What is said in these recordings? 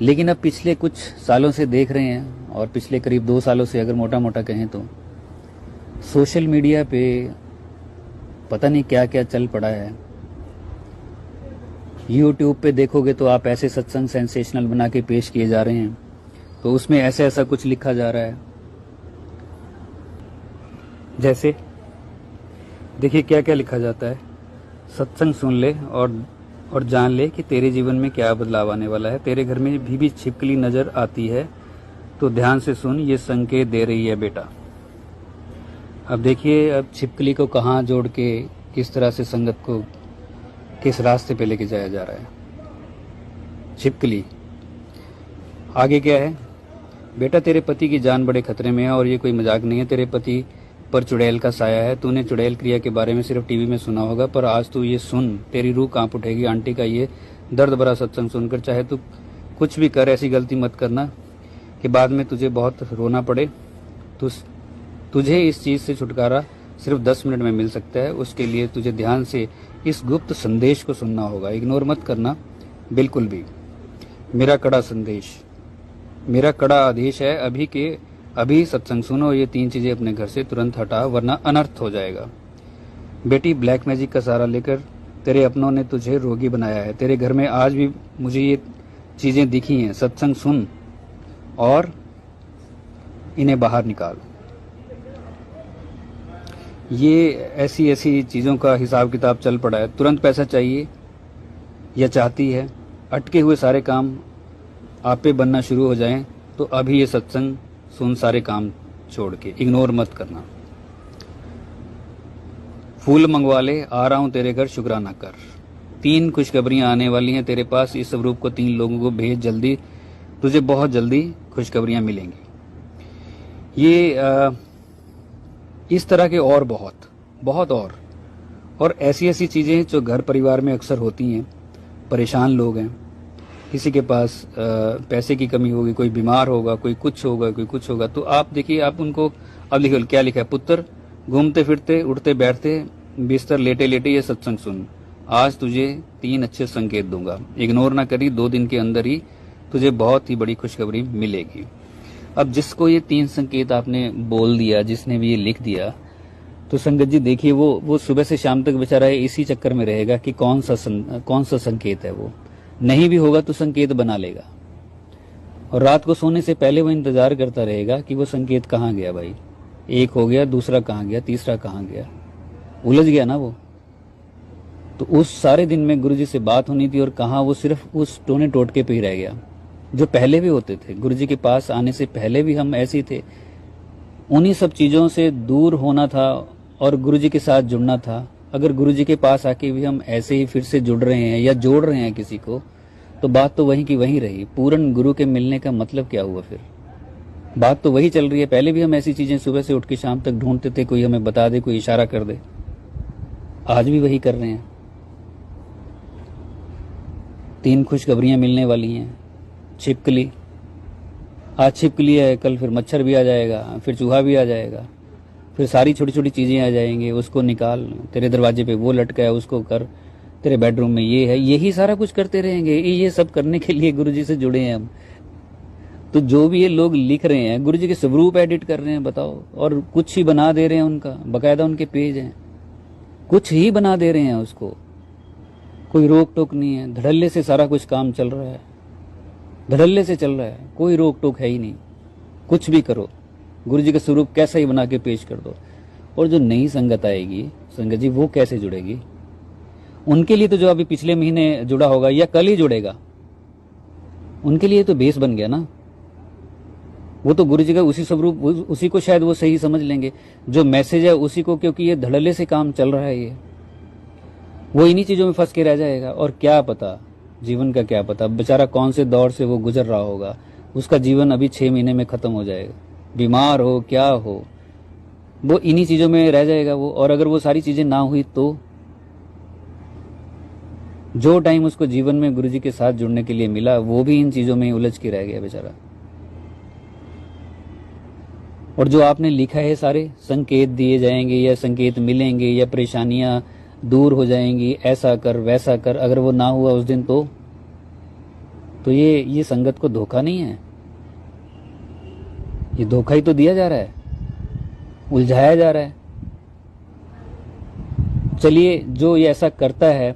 लेकिन अब पिछले कुछ सालों से देख रहे हैं, और पिछले करीब 2 सालों से अगर मोटा मोटा कहें तो सोशल मीडिया पे पता नहीं क्या क्या चल पड़ा है। यूट्यूब पे देखोगे तो आप ऐसे सत्संग सेंसेशनल बना के पेश किए जा रहे हैं, तो उसमें ऐसे ऐसा कुछ लिखा जा रहा है। जैसे देखिए क्या क्या लिखा जाता है, सत्संग सुन ले और जान ले कि तेरे जीवन में क्या बदलाव आने वाला है। तेरे घर में भी छिपकली नजर आती है तो ध्यान से सुन, ये संकेत दे रही है बेटा। अब देखिए, अब छिपकली को कहाँ जोड़ के किस तरह से संगत को किस रास्ते पे लेके जाया जा रहा है। छिपकली आगे क्या है, बेटा तेरे पति की जान बड़े खतरे में है और ये कोई मजाक नहीं है। तेरे पति पर चुड़ैल का साया है। तूने चुड़ैल क्रिया के बारे में सिर्फ टीवी में सुना होगा, पर आज तू ये सुन, तेरी रूह कांप उठेगी। आंटी का ये दर्द भरा सत्संग सुनकर चाहे तू कुछ भी कर, ऐसी गलती मत करना कि बाद में तुझे बहुत रोना पड़े। तुझे इस चीज से छुटकारा सिर्फ 10 मिनट में मिल सकता है। उसके लिए तुझे ध्यान से इस गुप्त संदेश को सुनना होगा, इग्नोर मत करना बिल्कुल भी। मेरा कड़ा संदेश, मेरा कड़ा आदेश है, अभी के अभी सत्संग सुनो। ये 3 चीजें अपने घर से तुरंत हटा, वरना अनर्थ हो जाएगा। बेटी, ब्लैक मैजिक का सहारा लेकर तेरे अपनों ने तुझे रोगी बनाया है। तेरे घर में आज भी मुझे ये चीजें दिखी हैं। सत्संग सुन और इन्हें बाहर निकाल। ये ऐसी ऐसी चीजों का हिसाब किताब चल पड़ा है। तुरंत पैसा चाहिए या चाहती है, अटके हुए सारे काम आप पे बनना शुरू हो जाएं, तो अभी ये सत्संग सुन, सारे काम छोड़ के, इग्नोर मत करना। फूल मंगवा ले, आ रहा हूं तेरे घर, शुक्राना कर। 3 खुशखबरियां आने वाली हैं तेरे पास। इस स्वरूप को 3 लोगों को भेज जल्दी, तुझे बहुत जल्दी खुशखबरियां मिलेंगी। ये इस तरह के और बहुत और ऐसी ऐसी चीजें जो घर परिवार में अक्सर होती हैं। परेशान लोग हैं, किसी के पास पैसे की कमी होगी, कोई बीमार होगा, कोई कुछ होगा, तो आप देखिए, आप उनको, अब लिखो क्या लिखा है, पुत्र घूमते फिरते उठते बैठते बिस्तर लेटे लेटे ये सत्संग सुन। आज तुझे 3 अच्छे संकेत दूंगा, इग्नोर ना करी। 2 दिन के अंदर ही तुझे बहुत ही बड़ी खुशखबरी मिलेगी। अब जिसको ये 3 संकेत आपने बोल दिया, जिसने भी ये लिख दिया, तो संगत जी देखिए, वो सुबह से शाम तक बेचारा इसी चक्कर में रहेगा कि कौन सा संकेत है। वो नहीं भी होगा तो संकेत बना लेगा, और रात को सोने से पहले वो इंतजार करता रहेगा कि वो संकेत कहाँ गया भाई। 1 हो गया, दूसरा कहाँ गया, तीसरा कहाँ गया, उलझ गया ना वो। तो उस सारे दिन में गुरुजी से बात होनी थी, और कहाँ वो सिर्फ उस टोने टोटके पे ही रह गया जो पहले भी होते थे। गुरुजी के पास आने से पहले भी हम ऐसे ही थे। उन्हीं सब चीजों से दूर होना था और गुरुजी के साथ जुड़ना था। अगर गुरुजी के पास आके भी हम ऐसे ही फिर से जुड़ रहे हैं या जोड़ रहे हैं किसी को, तो बात तो वहीं की वहीं रही। पूर्ण गुरु के मिलने का मतलब क्या हुआ फिर? बात तो वही चल रही है। पहले भी हम ऐसी चीजें सुबह से उठ के शाम तक ढूंढते थे, कोई हमें बता दे, कोई इशारा कर दे। आज भी वही कर रहे हैं। 3 खुशखबरियां मिलने वाली हैं। छिपकली, आज छिपकली है, कल फिर मच्छर भी आ जाएगा, फिर चूहा भी आ जाएगा, फिर सारी छोटी छोटी चीजें आ जाएंगी। उसको निकाल, तेरे दरवाजे पे वो लटका है, उसको कर, तेरे बेडरूम में ये है, यही सारा कुछ करते रहेंगे। ये सब करने के लिए गुरुजी से जुड़े हैं हम। तो जो भी ये लोग लिख रहे हैं, गुरुजी के स्वरूप एडिट कर रहे हैं, बताओ, और कुछ ही बना दे रहे हैं। उनका बकायदा उनके पेज हैं, कुछ ही बना दे रहे हैं उसको। कोई रोक टोक नहीं है, धड़ल्ले से सारा कुछ काम चल रहा है, धड़ल्ले से चल रहा है, कोई रोक टोक है ही नहीं। कुछ भी करो, गुरुजी का स्वरूप कैसा ही बना के पेश कर दो। और जो नई संगत आएगी, संगत जी, वो कैसे जुड़ेगी? उनके लिए तो जो अभी पिछले महीने जुड़ा होगा या कल ही जुड़ेगा, उनके लिए तो बेस बन गया ना। वो तो गुरुजी का उसी स्वरूप, उसी को शायद वो सही समझ लेंगे, जो मैसेज है उसी को, क्योंकि ये धड़ल्ले से काम चल रहा है। ये वो इन्हीं चीजों में फंस के रह जाएगा। और क्या पता, जीवन का क्या पता, बेचारा कौन से दौर से वो गुजर रहा होगा। उसका जीवन अभी 6 महीने में खत्म हो जाएगा। बीमार हो, क्या हो, वो इन्हीं चीजों में रह जाएगा वो। और अगर वो सारी चीजें ना हुई तो जो टाइम उसको जीवन में गुरुजी के साथ जुड़ने के लिए मिला, वो भी इन चीजों में उलझ के रह गया बेचारा। और जो आपने लिखा है, सारे संकेत दिए जाएंगे या संकेत मिलेंगे या परेशानियां दूर हो जाएंगी, ऐसा कर वैसा कर, अगर वो ना हुआ उस दिन तो ये संगत को धोखा नहीं है? ये धोखा ही तो दिया जा रहा है, उलझाया जा रहा है। चलिए, जो ये ऐसा करता है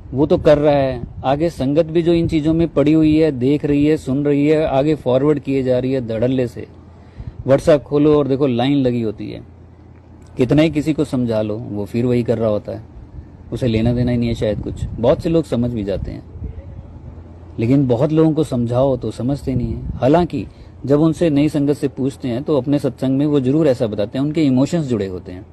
वो तो कर रहा है, आगे संगत भी जो इन चीज़ों में पड़ी हुई है, देख रही है, सुन रही है, आगे फॉरवर्ड किए जा रही है धड़ल्ले से। व्हाट्सएप खोलो और देखो लाइन लगी होती है। कितना ही किसी को समझा लो, वो फिर वही कर रहा होता है, उसे लेना देना ही नहीं है शायद कुछ। बहुत से लोग समझ भी जाते हैं, लेकिन बहुत लोगों को समझाओ तो समझते नहीं है। हालांकि जब उनसे नई संगत से पूछते हैं तो अपने सत्संग में वो जरूर ऐसा बताते हैं, उनके इमोशंस जुड़े होते हैं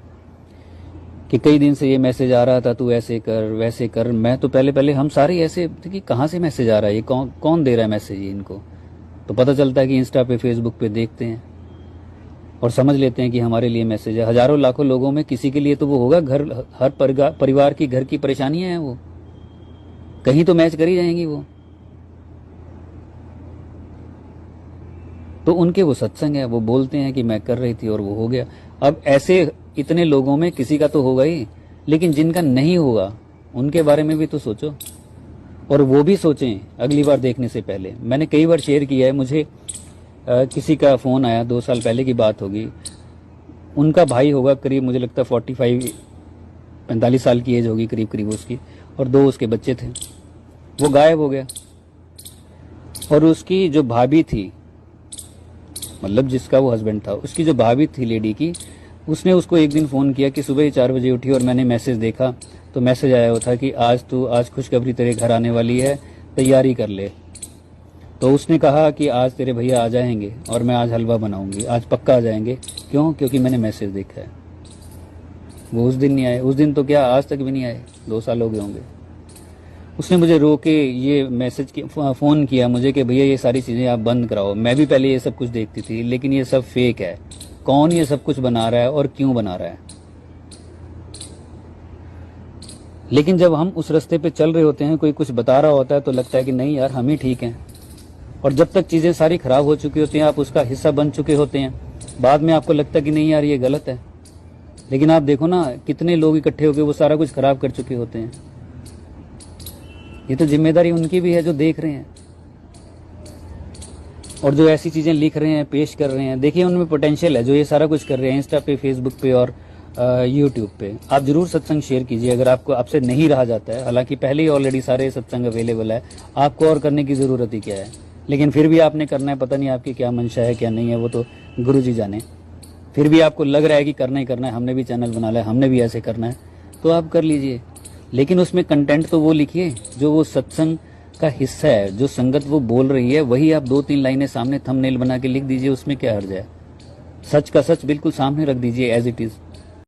कि कई दिन से ये मैसेज आ रहा था, तू ऐसे कर वैसे कर। मैं तो पहले हम सारे ऐसे थे कि कहाँ से मैसेज आ रहा है, ये कौन दे रहा है मैसेज इनको। तो पता चलता है कि इंस्टा पे, फेसबुक पे देखते हैं और समझ लेते हैं कि हमारे लिए मैसेज है। हजारों लाखों लोगों में किसी के लिए तो वो होगा, घर हर परिवार की घर की परेशानियां हैं, वो कहीं तो मैच करी जाएंगी वो। तो उनके वो सत्संग है, वो बोलते हैं कि मैं कर रही थी और वो हो गया। अब ऐसे इतने लोगों में किसी का तो होगा ही, लेकिन जिनका नहीं होगा उनके बारे में भी तो सोचो, और वो भी सोचें अगली बार देखने से पहले। मैंने कई बार शेयर किया है, मुझे किसी का फ़ोन आया, 2 साल पहले की बात होगी। उनका भाई होगा करीब, मुझे लगता है 45 साल की एज होगी करीब उसकी, और 2 उसके बच्चे थे। वो गायब हो गया, और उसकी जो भाभी थी, मतलब जिसका वो हस्बैंड था, उसकी जो भाभी थी लेडी की, उसने उसको एक दिन फ़ोन किया कि सुबह ही 4 बजे उठी और मैंने मैसेज देखा, तो मैसेज आया हुआ था कि आज खुशखबरी तेरे घर आने वाली है, तैयारी कर ले। तो उसने कहा कि आज तेरे भैया आ जाएंगे और मैं आज हलवा बनाऊंगी, आज पक्का आ जाएंगे। क्यों? क्योंकि मैंने मैसेज देखा है। वो उस दिन नहीं आए, उस दिन तो क्या आज तक भी नहीं आए, 2 साल हो गए होंगे। उसने मुझे रो के ये मैसेज फ़ोन किया मुझे कि भैया ये सारी चीज़ें आप बंद कराओ। मैं भी पहले ये सब कुछ देखती थी, लेकिन ये सब फेक है। कौन ये सब कुछ बना रहा है और क्यों बना रहा है? लेकिन जब हम उस रास्ते पे चल रहे होते हैं, कोई कुछ बता रहा होता है तो लगता है कि नहीं यार, हम ही ठीक हैं। और जब तक चीज़ें सारी खराब हो चुकी होती हैं, आप उसका हिस्सा बन चुके होते हैं, बाद में आपको लगता है कि नहीं यार ये गलत है। लेकिन आप देखो ना, कितने लोग इकट्ठे होकर वो सारा कुछ खराब कर चुके होते हैं। ये तो जिम्मेदारी उनकी भी है जो देख रहे हैं और जो ऐसी चीज़ें लिख रहे हैं, पेश कर रहे हैं। देखिए उनमें पोटेंशियल है, जो ये सारा कुछ कर रहे हैं इंस्टा पे, फेसबुक पे और यूट्यूब पे। आप जरूर सत्संग शेयर कीजिए अगर आपसे नहीं रहा जाता है। हालांकि पहले ही ऑलरेडी सारे सत्संग अवेलेबल है, आपको और करने की ज़रूरत ही क्या है। लेकिन फिर भी आपने करना है, पता नहीं आपकी क्या मंशा है क्या नहीं है, वो तो गुरु जी जाने। फिर भी आपको लग रहा है कि करना ही करना है, हमने भी चैनल बना लिया, हमने भी ऐसे करना है, तो आप कर लीजिए। लेकिन उसमें कंटेंट तो वो लिखिए जो वो सत्संग का हिस्सा है, जो संगत वो बोल रही है वही आप 2-3 लाइनें सामने थंबनेल बना के लिख दीजिए। उसमें क्या हर्ज है? सच का सच बिल्कुल सामने रख दीजिए एज इट इज़।